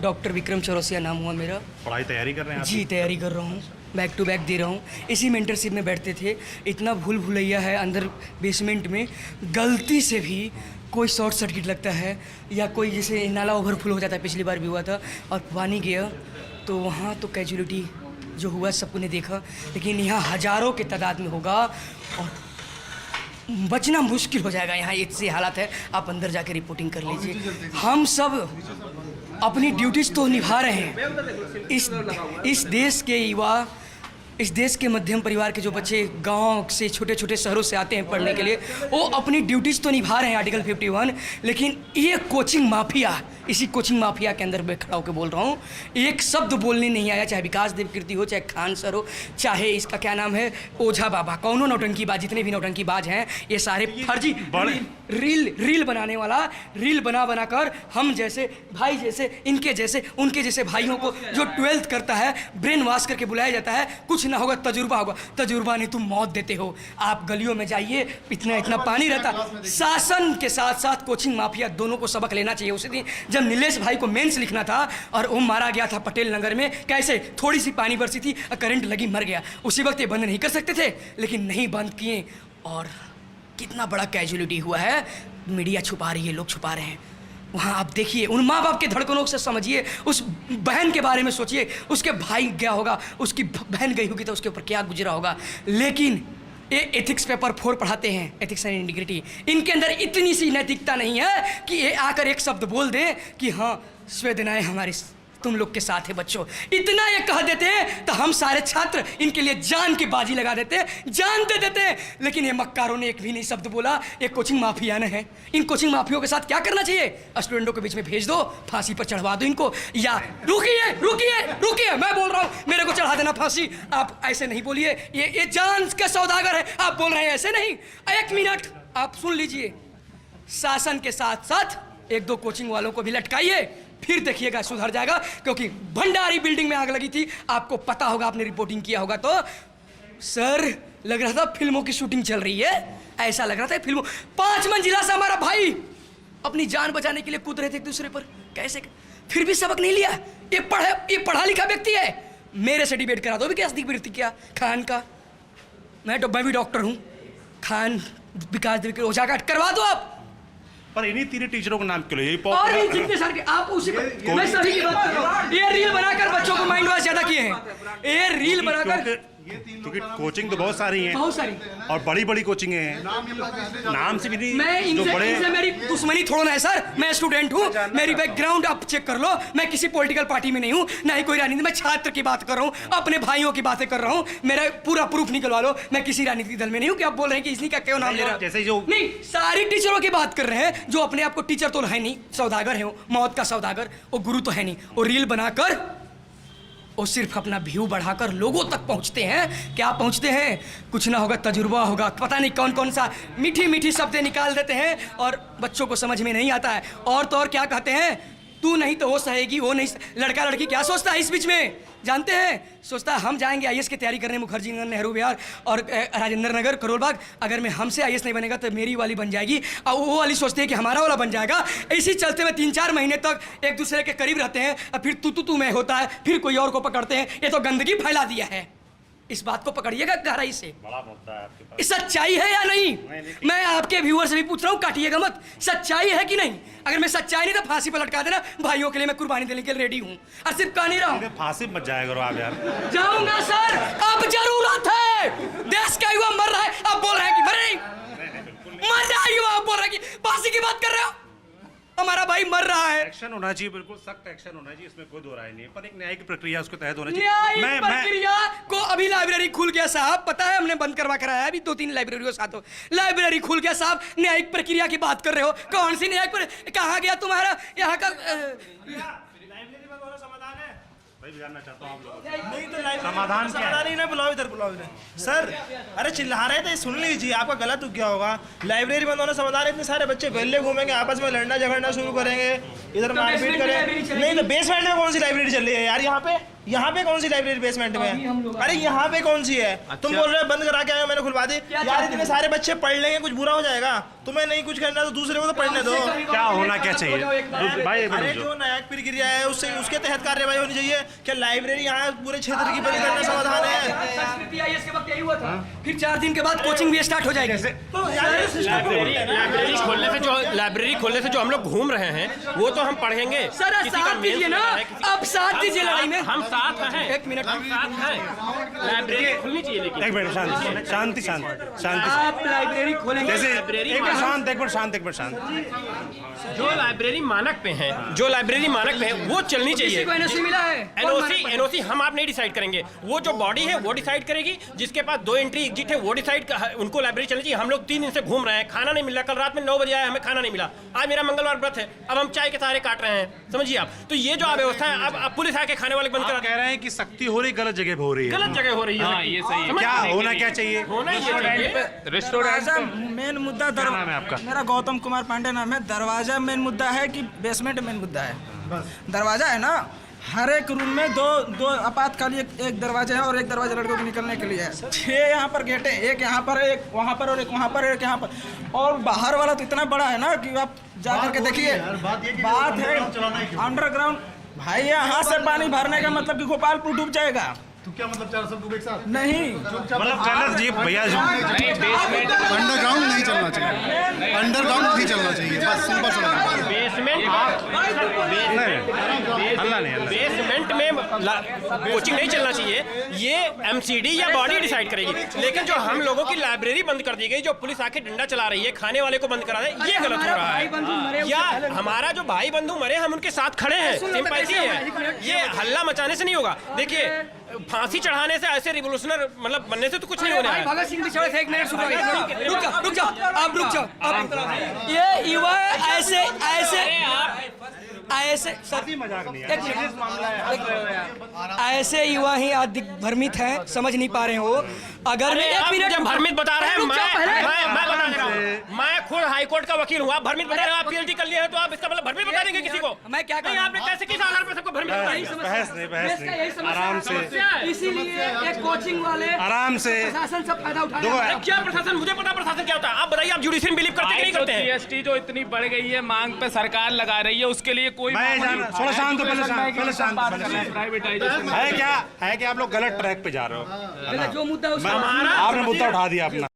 Doctor Vikram Chaurasia नाम हुआ मेरा। पढ़ाई तैयारी कर रहे हैं आप? जी तैयारी कर रहा हूँ, बैक टू बैक दे रहा हूँ। इसी मेंटरशिप में बैठते थे। इतना भूल भुलैया है अंदर बेसमेंट में, गलती से भी कोई शॉर्ट सर्किट लगता है या कोई जैसे नाला ओवरफ्लो हो जाता है, पिछली बार भी हुआ था और पानी गया तो वहाँ तो कैजुअलिटी जो हुआ सबको ने देखा, लेकिन यहाँ हज़ारों के तादाद में होगा और बचना मुश्किल हो जाएगा। यहाँ ऐसे हालात है, आप अंदर जाके रिपोर्टिंग कर लीजिए। हम सब अपनी ड्यूटीज तो निभा रहे हैं। इस देश के युवा, इस देश के मध्यम परिवार के जो बच्चे गांव से छोटे छोटे शहरों से आते हैं पढ़ने के लिए, वो अपनी ड्यूटीज तो निभा रहे हैं आर्टिकल 51, लेकिन ये कोचिंग माफिया, इसी कोचिंग माफिया के अंदर मैं खड़ा होकर बोल रहा हूँ, एक शब्द बोलने नहीं आया। चाहे विकास देव कीर्ति हो, चाहे खान सर हो, चाहे इसका क्या नाम है ओझा बाबा, कौनों नौटंकीबाज, जितने भी नौटंकीबाज हैं ये सारे फर्जी रील बनाने वाला, रील बना कर हम जैसे भाई जैसे इनके जैसे उनके जैसे भाइयों को जो 12th करता है ब्रेन वॉश करके बुलाया जाता है। कुछ ना होगा, तजुर्बा होगा। तजुर्बा नहीं, तुम मौत देते हो। आप गलियों में जाइए, इतना पानी रहता। शासन के साथ साथ कोचिंग माफिया दोनों को सबक लेना चाहिए। उसी दिन जब नीलेश भाई को मेंस लिखना था और वो मारा गया था पटेल नगर में, कैसे थोड़ी सी पानी बरसी थी, करंट लगी, मर गया। उसी वक्त ये बंद नहीं कर सकते थे, लेकिन नहीं बंद किए और कितना बड़ा कैजुअलिटी हुआ है। मीडिया छुपा रही है, लोग छुपा रहे हैं। वहाँ आप देखिए, उन माँ बाप के धड़कनों से समझिए, उस बहन के बारे में सोचिए, उसके भाई गया होगा, उसकी बहन गई होगी तो उसके ऊपर क्या गुजरा होगा। लेकिन ये एथिक्स पेपर 4 पढ़ाते हैं, एथिक्स एंड इंटीग्रिटी। इनके अंदर इतनी सी नैतिकता नहीं है कि ये आकर एक शब्द बोल दें कि हाँ संवेदनाएं हमारी तुम लोग के साथ है बच्चों। इतना ये कह देते हैं तो हम सारे छात्र इनके लिए जान की बाजी लगा देते हैं, जान दे देते हैं। लेकिन ये मक्कारों ने एक भी नहीं शब्द बोला। ये कोचिंग माफिया ने है। इन कोचिंग माफियों के साथ क्या करना चाहिए? स्टूडेंटों के बीच में भेज दो, फांसी पर चढ़वा दो इनको। या रुकिए, मैं बोल रहा हूँ, मेरे को चढ़ा देना फांसी। आप ऐसे नहीं बोलिए, ये जान के सौदागर है। आप बोल रहे हैं ऐसे नहीं। 1 मिनट आप सुन लीजिए। शासन के साथ साथ 1-2 कोचिंग वालों को भी लटकाइए, फिर देखिएगा सुधर जाएगा। क्योंकि भंडारी बिल्डिंग में आग लगी थी, आपको पता होगा, आपने रिपोर्टिंग किया होगा। तो सर लग रहा था फिल्मों की शूटिंग चल रही है, ऐसा लग रहा था फिल्मों। 5 मंजिला से हमारा भाई अपनी जान बचाने के लिए कूद रहे थे एक दूसरे पर, कैसे? फिर भी सबक नहीं लिया। ये पढ़ा लिखा व्यक्ति है। मेरे से डिबेट करा दो भी, क्या खान का, मैं भी डॉक्टर हूँ। खान विकास देव ओझा का करवा दो आप। पर इन्हीं 3 टीचरों का नाम क्यों ले? और भी जितने सारे आप उसी मैं सभी की बात कर रहा हूं। ये रील बनाकर बच्चों को माइंड वॉश ज्यादा किए हैं। ये रील बनाकर, क्योंकि कोचिंग तो बहुत सारी हैं, बहुत सारी और बड़ी कोचिंग हैं, नाम से भी नहीं। मैं इनसे मेरी दुश्मनी थोड़ा ना है सर। मैं स्टूडेंट हूँ, मेरी बैकग्राउंड आप चेक कर लो। मैं किसी पॉलिटिकल पार्टी में नहीं हूँ, ना ही कोई राजनीति। मैं छात्र की बात कर रहा हूँ, अपने भाइयों की बातें कर रहा हूँ। मेरा पूरा प्रूफ निकलवा लो। मैं किसी राजनीतिक दल में नहीं हूँ कि आप बोल रहे हैं कि इसने का क्यों नाम ले रहा है। जैसे जो नहीं, सारी टीचरों की बात कर रहे हैं जो अपने आप को टीचर तो है नहीं, सौदागर है, मौत का सौदागर। वो गुरु तो है नहीं। वो रील बनाकर वो सिर्फ अपना व्यू बढ़ाकर लोगों तक पहुंचते हैं। क्या पहुंचते हैं? कुछ ना होगा, तजुर्बा होगा, पता नहीं कौन सा मीठी शब्द निकाल देते हैं और बच्चों को समझ में नहीं आता है। और तो और क्या कहते हैं, तू नहीं तो वो सहेगी, वो नहीं। लड़का लड़की क्या सोचता है इस बीच में जानते हैं? सोचता है हम जाएंगे IAS की तैयारी करने मुखर्जी नगर, नेहरू विहार और राजेंद्र नगर, करोल बाग। अगर मैं हमसे IAS नहीं बनेगा तो मेरी वाली बन जाएगी, और वो वाली सोचते हैं कि हमारा वाला बन जाएगा। इसी चलते में 3-4 महीने तक एक दूसरे के करीब रहते हैं और फिर तू मैं होता है, फिर कोई और को पकड़ते हैं। ये तो गंदगी फैला दिया है। इस बात को पकड़िएगा गहराई से। बड़ा मुद्दा है आपके पास। सच्चाई है या नहीं? मैं आपके व्यूअर से भी पूछ रहा हूँ, काटिएगा मत। सच्चाई है कि नहीं? अगर मैं सच्चाई नहीं तो फांसी पर लटका देना। भाइयों के लिए मैं कुर्बानी देने के लिए रेडी हूँ। और सिर्फ कहा नहीं रहा हूँ, फांसी मत जाया करो आप यार। जाऊंगा सर, अब जरूरत है। देश का युवा मर रहा है, अब बोल रहे हैं कि मरे मर रहा है युवा, आप बोल रहे हैं कि फांसी की बात कर रहे हो। हमारा भाई मर रहा है। एक्शन होना चाहिए, बिल्कुल सख्त एक्शन होना चाहिए, इसमें कोई दो राय नहीं है। पर एक न्यायिक प्रक्रिया उसके तहत होना चाहिए। न्यायिक प्रक्रिया को अभी लाइब्रेरी खुल गया साहब, पता है हमने बंद करवा कर आया अभी 2-3 लाइब्रेरियों साथ हो। लाइब्रेरी खुल गया साहब, न्यायिक प्रक्रिया की बात कर रहे हो? कौन सी न्यायिक प्रक्रिया? कहाँ गया तुम्हारा यहाँ का भाई जानना चाहता हूँ आप लोग नहीं तो समाधान क्या है? नहीं ना, बुलाओ इधर, बुलाओ इधर। सर अरे चिल्ला रहे थे, सुन लीजिए, आपका गलत हो गया होगा। लाइब्रेरी बंद होना समाधान है? इतने सारे बच्चे वेल्ले घूमेंगे, आपस में लड़ना झगड़ना शुरू करेंगे, इधर मारपीट करेंगे। नहीं तो बेसमेंट में कौन सी लाइब्रेरी चल रही है यार यहाँ पे? यहाँ पे कौन सी लाइब्रेरी बेसमेंट में? अरे यहाँ पे कौन सी है? तुम बोल रहे हो बंद करा के आए हो, मैंने खुलवा दी। यार इतने सारे बच्चे पढ़ लेंगे, कुछ बुरा हो जाएगा? तुम्हें नहीं कुछ करना तो दूसरे को तो पढ़ने दो। क्या होना क्या चाहिए भाई? अरे जो न्यायिक प्रक्रिया है उससे उसके तहत कार्यवाही होनी चाहिए। क्या लाइब्रेरी यहाँ पूरे क्षेत्र की बंद करना समाधान है? संस्कृति आई इसके वक्त यही हुआ था। फिर 4 दिन के बाद कोचिंग भी स्टार्ट हो जाएगी। तो यार ये सिस्टम लाइब्रेरी खोलने से जो हम लोग घूम रहे हैं वो तो हम पढ़ेंगे। सर साथ दीजिए ना, अब साथ दीजिए लड़ाई में। हम साथ हैं, 1 मिनट, हम साथ हैं। लाइब्रेरी खुलनी चाहिए, लेकिन एक मिनट शांति शांति शांति शांति। आप लाइब्रेरी खोलेंगे? जैसे लाइब्रेरी एक मिनट शांत, एक मिनट शांत, एक मिनट शांत। जो लाइब्रेरी मानक पे है, जो लाइब्रेरी मानक पे है वो चलनी किसी चाहिए। को एनओसी मिला है? एनओसी हम आप नहीं डिसाइड करेंगे, वो जो बॉडी है वो डिसाइड करेगी। जिसके पास 2 एंट्री एग्जिट है वो डिसाइड, उनको लाइब्रेरी चलनी चाहिए। हम लोग 3 दिन से घूम रहे हैं, खाना नहीं मिल रहा। कल रात में 9 बजे आए, हमें खाना नहीं मिला। आज मेरा मंगलवार व्रत है, अब हम चाय के सहारे काट रहे हैं, समझिए आप। तो ये जो अव्यवस्था है, अब पुलिस आके खाने वाले बंद आप करा कह रहे हैं कि सख्ती हो रही, गलत जगह पे हो रही है। गलत जगह हो रही है। ये सही है। क्या होना क्या चाहिए? होना ये चाहिए। रेस्टोरेंट मेन मुद्दा क्या नाम है आपका? मेरा गौतम कुमार पांडे नाम है। दरवाजा मेन मुद्दा है कि बेसमेंट मेन मुद्दा है? दरवाजा है ना, हर एक रूम में दो आपातकालीन एक दरवाजा है और एक दरवाजा लड़कों के निकलने के लिए है। 6 यहाँ पर गेट है, एक यहाँ पर, एक वहाँ पर और एक वहाँ पर, एक यहाँ पर। और बाहर वाला तो इतना बड़ा है ना कि आप जा करके देखिए। बात है अंडरग्राउंड भाई, यहाँ से पानी भरने का मतलब कि गोपालपुर डूब जाएगा। तो क्या मतलब 4 सब डूबे एक साथ? नहीं, मतलब चैनल जी भैया अंडरग्राउंड नहीं चलना चाहिए, अंडरग्राउंड नहीं चलना चाहिए, बस सिंपल सा। बेसमेंट में कोचिंग नहीं चलना चाहिए, ये एमसीडी या बॉडी डिसाइड करेगी। लेकिन जो हम लोगों की लाइब्रेरी बंद कर दी गई, जो पुलिस आके डंडा चला रही है, खाने वाले को बंद करा रही है, ये गलत हो रहा है। या हमारा जो भाई बंधु मरे, हम उनके साथ खड़े हैं, सिंपैथी है। ये हल्ला मचाने से नहीं होगा। देखिए, फांसी चढ़ाने से, ऐसे रिवोल्यूशनर मतलब बनने से तो कुछ नहीं होने भाई वाला है। भगत सिंह भी चढ़े थे। 1 मिनट रुक जाओ, आप रुक जाओ। ये युवा ऐसे मजाक नहीं है। ऐसे युवा ही आज भ्रमित हैं, समझ नहीं पा रहे हो। अगर मैं 1 मिनट जब भ्रमित बता रहे हैं, रुक जाओ पहले। मैं बता दे रहा हूं, मैं खुद हाई कोर्ट का वकील हूं। आप भ्रमित बता रहे हो, आप पीएचडी कर लिए हैं, तो आप इसका मतलब भ्रमित बता देंगे किसी को? मैं क्या नहीं, आपने कैसे किस आधार पर सबको भ्रमित बता दी? बहस नहीं, आराम से इसीलिए एक कोचिंग वाले आराम से। प्रशासन सब फायदा उठा देखो, रहा है। क्या प्रशासन? मुझे पता प्रशासन क्या होता है। आप बताइए, आप जुडिशरी बिलीव करते कि नहीं करते हैं? जीएसटी जो इतनी बढ़ गई है, मांग पे सरकार लगा रही है, उसके लिए कोई मैं जाना थोड़ा शांत हो, पहले शांत प्राइवेटाइजेशन है। क्या आप लोग गलत ट्रैक पे जा रहे हो? जो मुद्दा है उसका आपने मुद्दा उठा दिया अपना।